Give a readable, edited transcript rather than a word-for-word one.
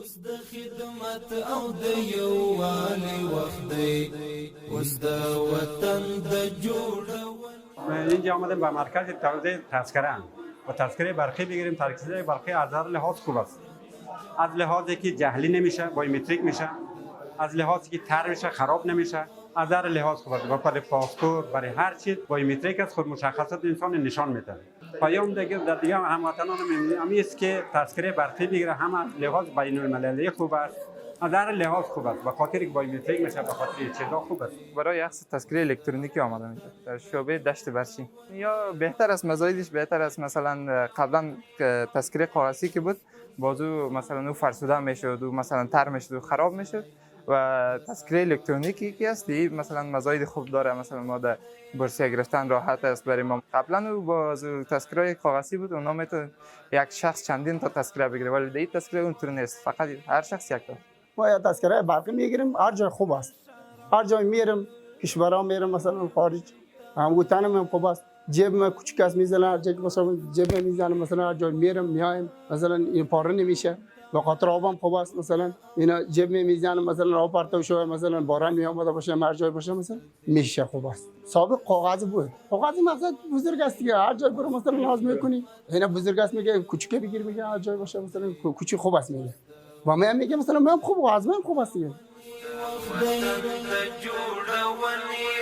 اوس د خدمت او د یووالي وخت دی، اوس د وطن د جوړول. اینجا آمدیم به مرکز توزیع تذکره و تذکره برقی بگیریم. تذکره برقی از هر لحاظ خوب است، از لحاظی که جهلی نمیشه، بایومتریک میشه، از لحاظی که تر میشه، خراب نمیشه، از هر لحاظ خوب است. و برای پاسپورت، برای هر چیز بایومتریک است، خود مشخصات انسان نشان میده. پیام دیگه هموطنان میگم است که تذکره برقی بگیره، هم از لحاظ بین المللی خوب است، از هر لحاظ خوب است، به خاطر که بایومتریک میشه، به خاطر چیزا خوب است. برای اخذ تذکره الکترونیکی آمده میشه در شعبه دشت برچی. یا بهتر است، مزایدش بهتر است. مثلا قبلا تذکره کاغذی که بود بازو مثلا او فرسوده میشد و مثلا تر میشد و خراب میشد، و تذکره الکترونیکی که است مثلا مزاید خوب داره. مثلا ما در بورسیه گرفتن راحت است برای ما. قبلا او بازو تذکره کاغذی بود، اونا میتونه یک شخص چندین تا تذکره بگیره، ولی در این تذکره اونطور نیست، فقط هر شخص یک تا. ما یا تذکره برقی میگیریم، هر جای خوب است، هر جای میرم، کشورها میرم، مثلا خارج هم گوتنم خوب است. جیب ما کوچیک است، میزنه هر جایی مثلا جیب میزنه، مثلا هر جای میرم میایم، مثلا این پاره نمیشه، به خاطر آبم خوب است. مثلا اینا جیب میزنه، مثلا آب پرتو شده، مثلا باران میامده باشه، هر جای باشه مثلا میشه خوب است. سابق کاغذ بود، کاغذ مقصد بزرگ است دیگه، هر جای برو مثلا نیاز میکنی، اینا بزرگ است میگه کوچیک بگیر، میگه هر جای باشه مثلا کوچیک خوب است میگه، و من میگم مثلا من خوب، از من خوب است دیگه. وخت دی د جوړونې